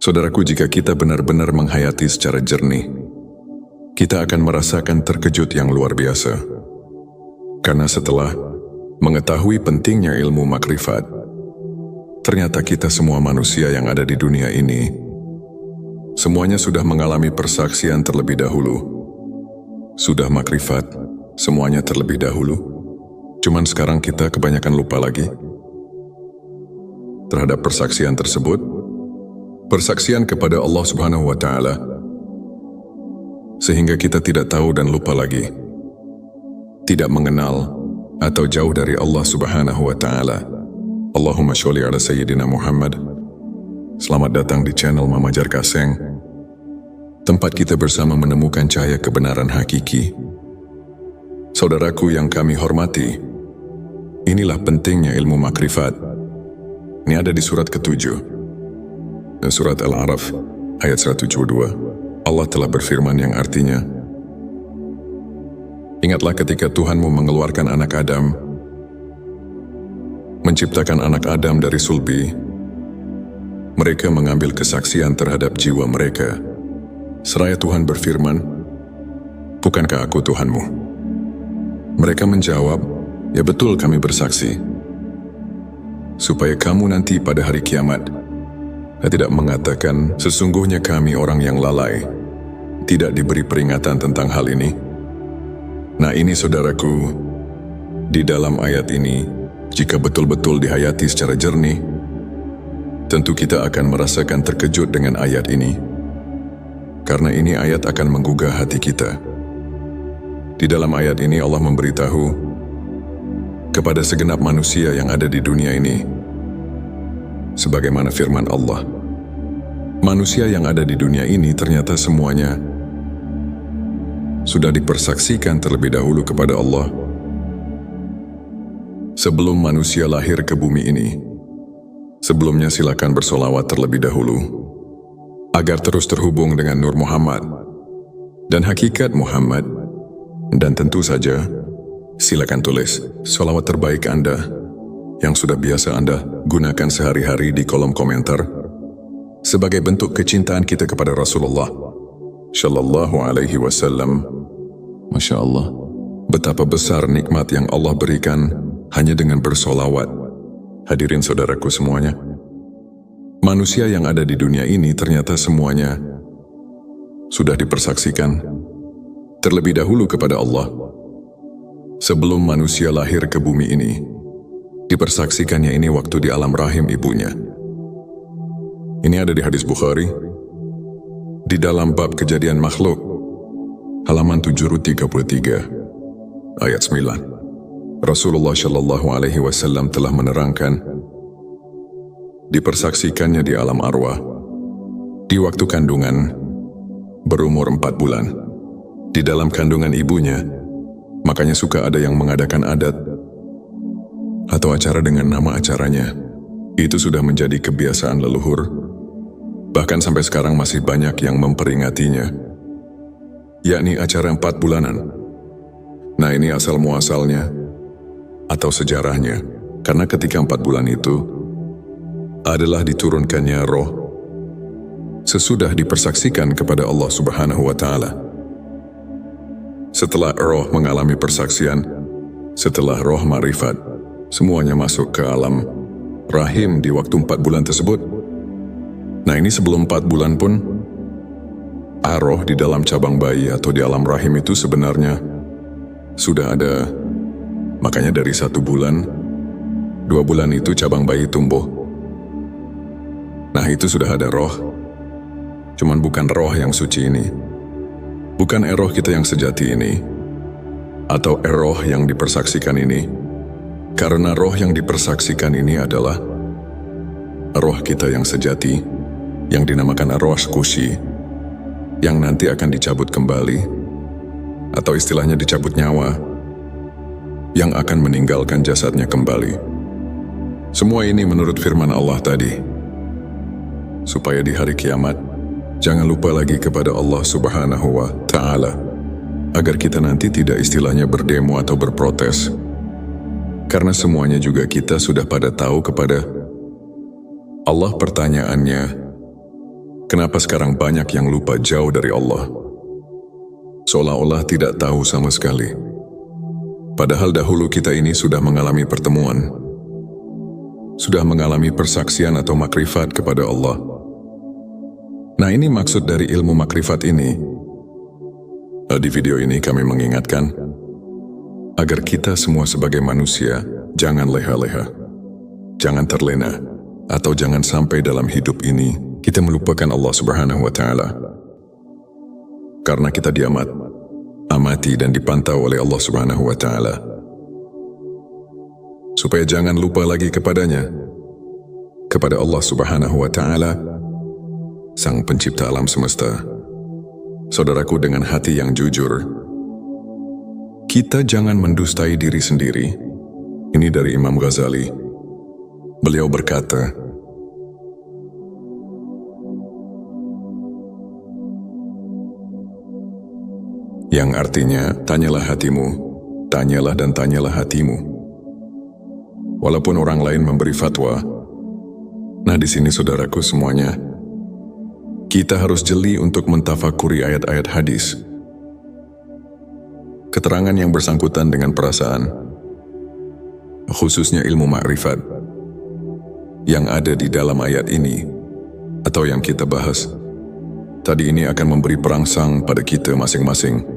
Saudaraku, jika kita benar-benar menghayati secara jernih, kita akan merasakan terkejut yang luar biasa. Karena setelah mengetahui pentingnya ilmu makrifat, ternyata kita semua manusia yang ada di dunia ini, semuanya sudah mengalami persaksian terlebih dahulu. Sudah makrifat, semuanya terlebih dahulu. Cuman sekarang kita kebanyakan lupa lagi terhadap persaksian tersebut. Persaksian kepada Allah Subhanahu wa Ta'ala, sehingga kita tidak tahu dan lupa lagi, tidak mengenal atau jauh dari Allah Subhanahu wa Ta'ala. Allahumma sholli ala Sayyidina Muhammad. Selamat datang di channel Mama Jar Kaseng, tempat kita bersama menemukan cahaya kebenaran hakiki. Saudaraku yang kami hormati, inilah pentingnya ilmu makrifat. Ini ada di surat ke-7. Surat Al-A'raf ayat 172. Allah telah berfirman yang artinya, ingatlah ketika Tuhanmu mengeluarkan anak Adam, menciptakan anak Adam dari sulbi. Mereka mengambil kesaksian terhadap jiwa mereka. Seraya Tuhan berfirman, bukankah aku Tuhanmu? Mereka menjawab, ya betul, kami bersaksi. Supaya kamu nanti pada hari kiamat tidak mengatakan, sesungguhnya kami orang yang lalai, tidak diberi peringatan tentang hal ini. Nah ini saudaraku, di dalam ayat ini, jika betul-betul dihayati secara jernih, tentu kita akan merasakan terkejut dengan ayat ini. Karena ini ayat akan menggugah hati kita. Di dalam ayat ini Allah memberitahu kepada segenap manusia yang ada di dunia ini, sebagaimana firman Allah, manusia yang ada di dunia ini ternyata semuanya sudah dipersaksikan terlebih dahulu kepada Allah. Sebelum manusia lahir ke bumi ini, sebelumnya silakan bersolawat terlebih dahulu, agar terus terhubung dengan Nur Muhammad dan hakikat Muhammad. Dan tentu saja, silakan tulis solawat terbaik Anda yang sudah biasa Anda gunakan sehari-hari di kolom komentar sebagai bentuk kecintaan kita kepada Rasulullah Shallallahu Alaihi Wasallam. Masya Allah, betapa besar nikmat yang Allah berikan hanya dengan bersolawat. Hadirin saudaraku semuanya, manusia yang ada di dunia ini ternyata semuanya sudah dipersaksikan terlebih dahulu kepada Allah. Sebelum manusia lahir ke bumi ini, dipersaksikannya ini waktu di alam rahim ibunya. Ini ada di hadis Bukhari, di dalam bab kejadian makhluk, halaman 733, ayat 9. Rasulullah Shallallahu Alaihi Wasallam telah menerangkan, dipersaksikannya di alam arwah, di waktu kandungan, berumur 4 bulan, di dalam kandungan ibunya. Makanya suka ada yang mengadakan adat atau acara dengan nama acaranya. Itu sudah menjadi kebiasaan leluhur. Bahkan sampai sekarang masih banyak yang memperingatinya, yakni acara 4 bulanan. Nah ini asal muasalnya atau sejarahnya, karena ketika 4 bulan itu adalah diturunkannya roh sesudah dipersaksikan kepada Allah Subhanahu wa Ta'ala. Setelah roh mengalami persaksian, setelah roh marifat, semuanya masuk ke alam rahim di waktu 4 bulan tersebut. Nah ini sebelum 4 bulan pun, roh di dalam cabang bayi atau di alam rahim itu sebenarnya sudah ada. Makanya dari 1 bulan, 2 bulan itu cabang bayi tumbuh. Nah itu sudah ada roh. Cuman bukan roh yang suci ini, bukan roh kita yang sejati ini, atau roh yang dipersaksikan ini. Karena roh yang dipersaksikan ini adalah roh kita yang sejati, yang dinamakan roh kusi, yang nanti akan dicabut kembali, atau istilahnya dicabut nyawa, yang akan meninggalkan jasadnya kembali. Semua ini menurut firman Allah tadi, supaya di hari kiamat, jangan lupa lagi kepada Allah Subhanahu wa Ta'ala, agar kita nanti tidak istilahnya berdemo atau berprotes. Karena semuanya juga kita sudah pada tahu kepada Allah. Pertanyaannya, Kenapa sekarang banyak yang lupa jauh dari Allah? Seolah-olah tidak tahu sama sekali. Padahal dahulu kita ini sudah mengalami pertemuan, sudah mengalami persaksian atau makrifat kepada Allah. Nah, ini maksud dari ilmu makrifat ini. Di video ini kami mengingatkan agar kita semua sebagai manusia jangan leha-leha, jangan terlena, atau jangan sampai dalam hidup ini kita melupakan Allah Subhanahu wa Ta'ala. Karena kita amati dan dipantau oleh Allah Subhanahu wa Ta'ala. Supaya jangan lupa lagi kepadanya, kepada Allah Subhanahu wa Ta'ala, Sang Pencipta alam semesta. Saudaraku, dengan hati yang jujur, kita jangan mendustai diri sendiri. Ini dari Imam Ghazali. Beliau berkata, yang artinya, tanyalah hatimu, tanyalah dan tanyalah hatimu. Walaupun orang lain memberi fatwa, nah di sini saudaraku semuanya, kita harus jeli untuk mentafakuri ayat-ayat hadis. Keterangan yang bersangkutan dengan perasaan, khususnya ilmu makrifat, yang ada di dalam ayat ini, atau yang kita bahas, tadi ini akan memberi perangsang pada kita masing-masing.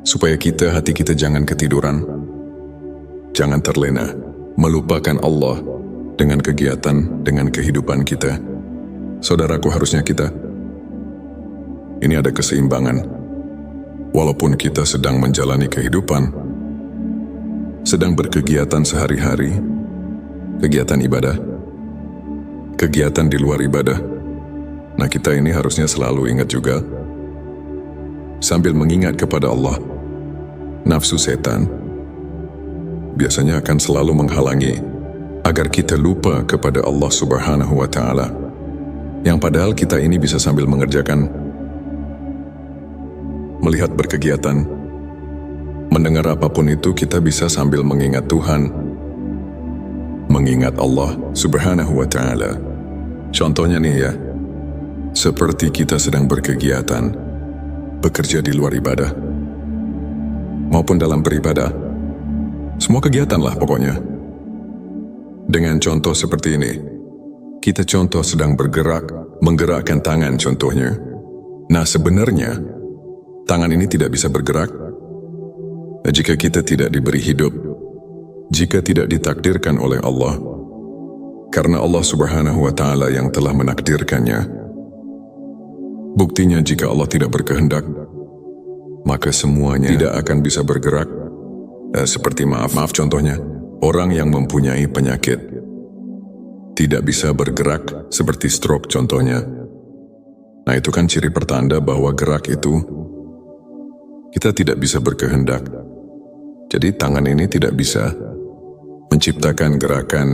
Supaya hati kita jangan ketiduran, jangan terlena, melupakan Allah dengan kegiatan, dengan kehidupan kita. Saudaraku, harusnya ini ada keseimbangan. Walaupun kita sedang menjalani kehidupan, sedang berkegiatan sehari-hari, kegiatan ibadah, kegiatan di luar ibadah. Nah, kita ini harusnya selalu ingat juga, sambil mengingat kepada Allah. Nafsu setan biasanya akan selalu menghalangi agar kita lupa kepada Allah Subhanahu wa Ta'ala, yang padahal kita ini bisa sambil mengerjakan, melihat berkegiatan, mendengar apapun itu, kita bisa sambil mengingat Tuhan, mengingat Allah Subhanahu wa Ta'ala. Contohnya nih ya, seperti kita sedang berkegiatan, bekerja di luar ibadah, maupun dalam beribadah, semua kegiatan lah pokoknya. Dengan contoh seperti ini, kita contoh sedang bergerak, menggerakkan tangan contohnya. Nah, sebenarnya tangan ini tidak bisa bergerak jika kita tidak diberi hidup, jika tidak ditakdirkan oleh Allah, karena Allah Subhanahu wa Ta'ala yang telah menakdirkannya. Buktinya, jika Allah tidak berkehendak, maka semuanya tidak akan bisa bergerak. Seperti maaf contohnya, orang yang mempunyai penyakit tidak bisa bergerak, seperti stroke contohnya. Nah, itu kan ciri pertanda bahwa gerak itu kita tidak bisa berkehendak. Jadi tangan ini tidak bisa menciptakan gerakan,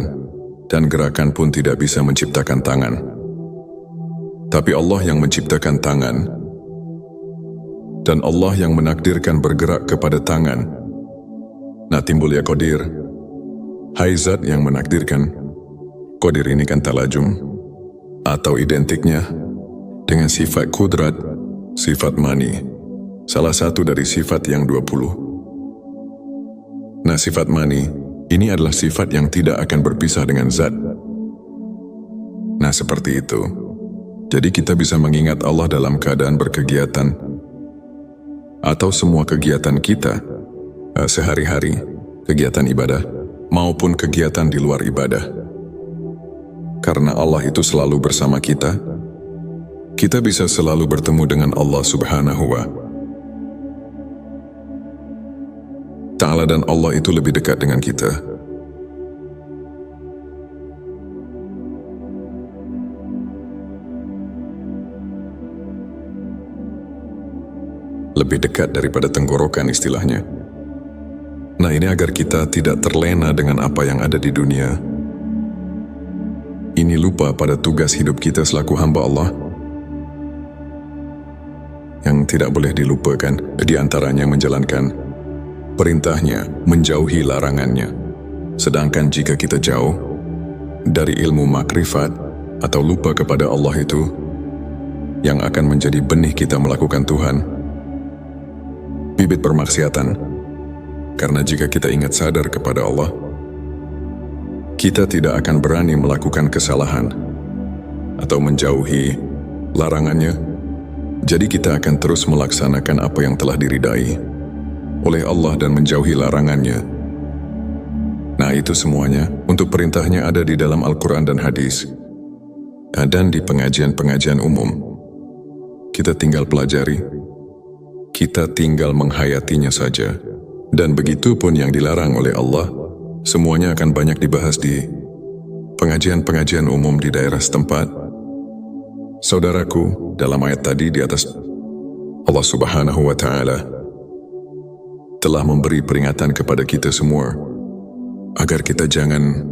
dan gerakan pun tidak bisa menciptakan tangan. Tapi Allah yang menciptakan tangan, dan Allah yang menakdirkan bergerak kepada tangan. Nah, timbul ya qadir. Hai Zat yang menakdirkan. Qadir ini kan talajum, atau identiknya dengan sifat kudrat, sifat mani, salah satu dari sifat yang 20. Nah, sifat mani ini adalah sifat yang tidak akan berpisah dengan Zat. Nah, seperti itu. Jadi kita bisa mengingat Allah dalam keadaan berkegiatan, atau semua kegiatan kita sehari-hari, kegiatan ibadah maupun kegiatan di luar ibadah. Karena Allah itu selalu bersama kita, kita bisa selalu bertemu dengan Allah Subhanahu wa Ta'ala, dan Allah itu lebih dekat dengan kita. Lebih dekat daripada tenggorokan istilahnya. Nah, ini agar kita tidak terlena dengan apa yang ada di dunia. Ini lupa pada tugas hidup kita selaku hamba Allah. Yang tidak boleh dilupakan, di antaranya menjalankan perintahnya, menjauhi larangannya. Sedangkan jika kita jauh dari ilmu makrifat, atau lupa kepada Allah itu yang akan menjadi benih kita melakukan Tuhan, bibit permaksiatan. Karena jika kita ingat sadar kepada Allah, kita tidak akan berani melakukan kesalahan atau menjauhi larangannya. Jadi kita akan terus melaksanakan apa yang telah diridai oleh Allah dan menjauhi larangannya. Nah, itu semuanya untuk perintahnya ada di dalam Al-Quran dan hadis, dan di pengajian-pengajian umum. Kita tinggal pelajari, kita tinggal menghayatinya saja. Dan begitu pun yang dilarang oleh Allah, semuanya akan banyak dibahas di pengajian-pengajian umum di daerah setempat. Saudaraku, dalam ayat tadi di atas, Allah Subhanahu wa Ta'ala telah memberi peringatan kepada kita semua agar kita jangan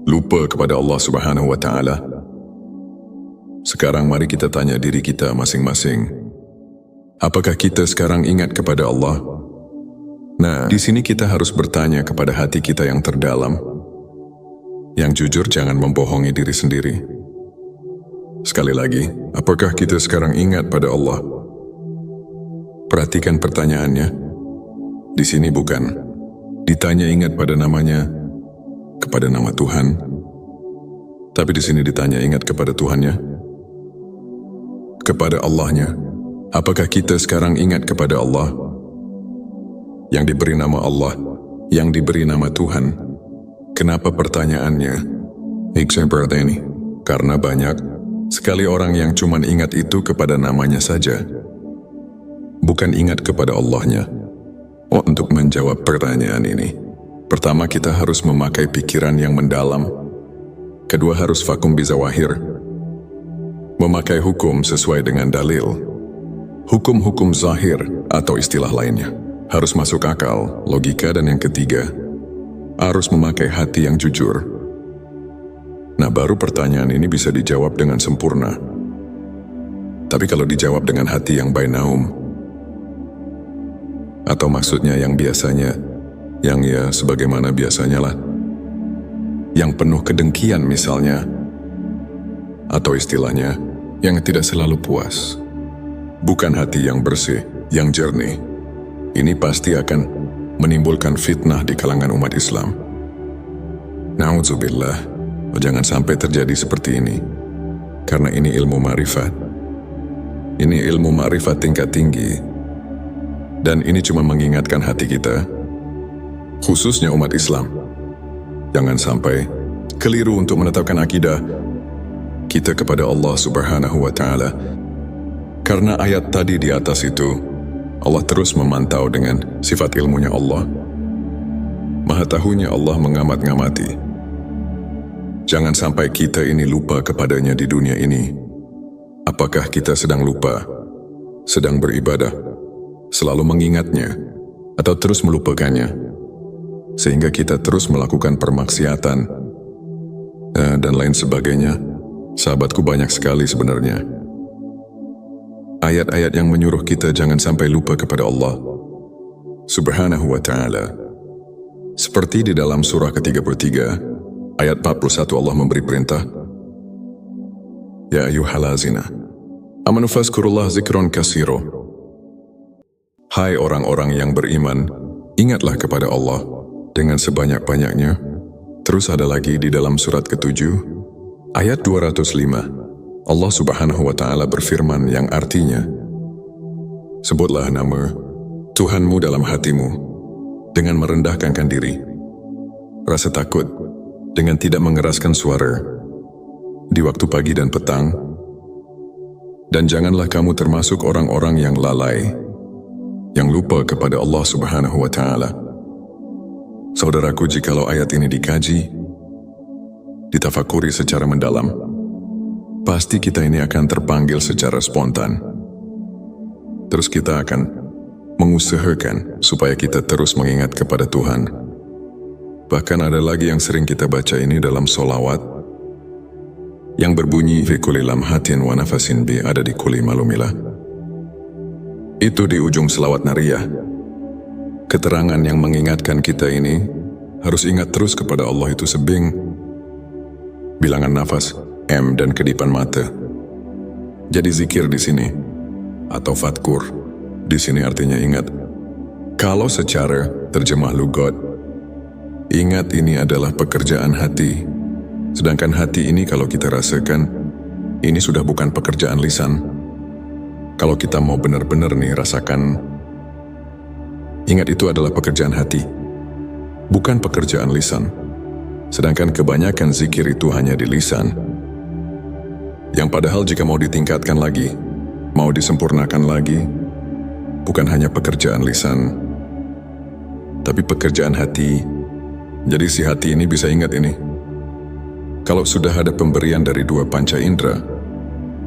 lupa kepada Allah Subhanahu wa Ta'ala. Sekarang mari kita tanya diri kita masing-masing, apakah kita sekarang ingat kepada Allah? Nah, di sini kita harus bertanya kepada hati kita yang terdalam, yang jujur, jangan membohongi diri sendiri. Sekali lagi, apakah kita sekarang ingat pada Allah? Perhatikan pertanyaannya. Di sini bukan ditanya ingat pada namanya, kepada nama Tuhan, tapi di sini ditanya ingat kepada Tuhannya, kepada Allahnya. Apakah kita sekarang ingat kepada Allah? Yang diberi nama Allah, yang diberi nama Tuhan. Kenapa pertanyaannya seperti ini? Karena banyak sekali orang yang cuma ingat itu kepada namanya saja, bukan ingat kepada Allahnya. Untuk menjawab pertanyaan ini, pertama kita harus memakai pikiran yang mendalam. Kedua harus vakum bizawahir, memakai hukum sesuai dengan dalil. Hukum-hukum zahir atau istilah lainnya harus masuk akal, logika, dan yang ketiga, harus memakai hati yang jujur. Nah, baru pertanyaan ini bisa dijawab dengan sempurna. Tapi kalau dijawab dengan hati yang bainaum, atau maksudnya yang biasanya, yang ya sebagaimana biasanya lah, yang penuh kedengkian misalnya, atau istilahnya, yang tidak selalu puas, bukan hati yang bersih, yang jernih, ini pasti akan menimbulkan fitnah di kalangan umat Islam. Na'udzubillah, jangan sampai terjadi seperti ini. Karena ini ilmu ma'rifat. Ini ilmu ma'rifat tingkat tinggi. Dan ini cuma mengingatkan hati kita, khususnya umat Islam. Jangan sampai keliru untuk menetapkan akidah kita kepada Allah Subhanahu wa Ta'ala. Karena ayat tadi di atas itu, Allah terus memantau dengan sifat ilmunya Allah. Maha tahunya Allah mengamat-ngamati. Jangan sampai kita ini lupa kepadanya di dunia ini. Apakah kita sedang lupa, sedang beribadah, selalu mengingatnya, atau terus melupakannya, sehingga kita terus melakukan permaksiatan, dan lain sebagainya. Sahabatku, banyak sekali sebenarnya ayat-ayat yang menyuruh kita jangan sampai lupa kepada Allah Subhanahu wa Ta'ala. Seperti di dalam surah ke-33, ayat 41, Allah memberi perintah, Ya ayyuhallazina amanu fazkurullah zikron kasiro. Hai orang-orang yang beriman, ingatlah kepada Allah dengan sebanyak-banyaknya. Terus ada lagi di dalam surat ke-7, ayat 205, Allah Subhanahu wa Ta'ala berfirman yang artinya, sebutlah nama Tuhanmu dalam hatimu dengan merendahkan diri, rasa takut dengan tidak mengeraskan suara di waktu pagi dan petang, dan janganlah kamu termasuk orang-orang yang lalai, yang lupa kepada Allah Subhanahu wa Ta'ala. Saudaraku, jikalau ayat ini dikaji, ditafakuri secara mendalam, pasti kita ini akan terpanggil secara spontan. Terus kita akan mengusahakan supaya kita terus mengingat kepada Tuhan. Bahkan ada lagi yang sering kita baca ini dalam solawat, yang berbunyi, fi kulli lamhatin wa nafasin bi, ada di kulli malumilah. Itu di ujung selawat nariyah. Keterangan yang mengingatkan kita ini harus ingat terus kepada Allah itu sebing bilangan nafas, M dan kedipan mata. Jadi zikir di sini, atau fatkur, di sini artinya ingat. Kalau secara terjemah lugat, ingat ini adalah pekerjaan hati. Sedangkan hati ini kalau kita rasakan, ini sudah bukan pekerjaan lisan. Kalau kita mau benar-benar nih rasakan, ingat itu adalah pekerjaan hati, bukan pekerjaan lisan. Sedangkan kebanyakan zikir itu hanya di lisan. Yang padahal jika mau ditingkatkan lagi, mau disempurnakan lagi, bukan hanya pekerjaan lisan, tapi pekerjaan hati. Jadi si hati ini bisa ingat ini. Kalau sudah ada pemberian dari dua panca indera,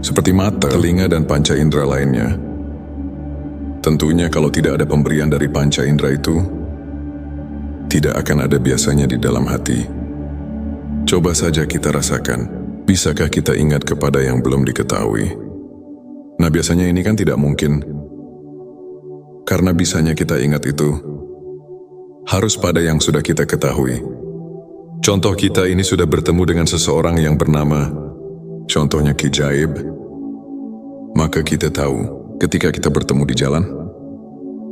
seperti mata, telinga, dan panca indera lainnya, tentunya kalau tidak ada pemberian dari panca indera itu, tidak akan ada biasanya di dalam hati. Coba saja kita rasakan, bisakah kita ingat kepada yang belum diketahui? Nah biasanya ini kan tidak mungkin, karena bisanya kita ingat itu harus pada yang sudah kita ketahui. Contoh kita ini sudah bertemu dengan seseorang yang bernama, contohnya Ki Jaib, maka kita tahu ketika kita bertemu di jalan,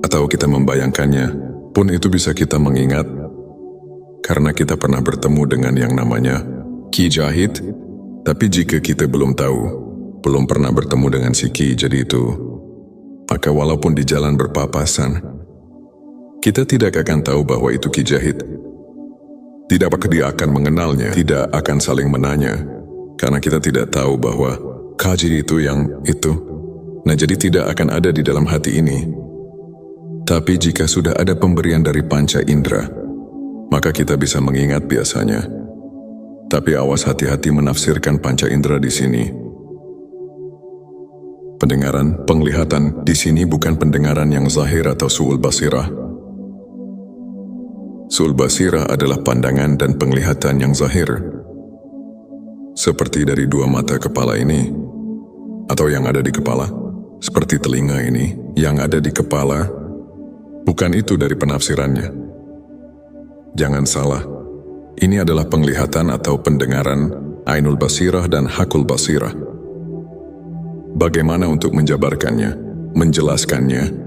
atau kita membayangkannya, pun itu bisa kita mengingat, karena kita pernah bertemu dengan yang namanya Ki Jahid. Tapi jika kita belum tahu, belum pernah bertemu dengan si Ki jadi itu, maka walaupun di jalan berpapasan, kita tidak akan tahu bahwa itu Ki Jahid. Tidak apakah dia akan mengenalnya, tidak akan saling menanya, karena kita tidak tahu bahwa Kaji itu yang itu. Nah jadi tidak akan ada di dalam hati ini. Tapi jika sudah ada pemberian dari panca indera, maka kita bisa mengingat biasanya. Tapi awas hati-hati menafsirkan panca indera di sini. Pendengaran, penglihatan di sini bukan pendengaran yang zahir atau su'ul basirah. Su'ul basirah adalah pandangan dan penglihatan yang zahir. Seperti dari dua mata kepala ini, atau yang ada di kepala. Seperti telinga ini, yang ada di kepala. Bukan itu dari penafsirannya. Jangan salah, ini adalah penglihatan atau pendengaran, ainul basirah dan hakul basirah. Bagaimana untuk menjabarkannya, menjelaskannya?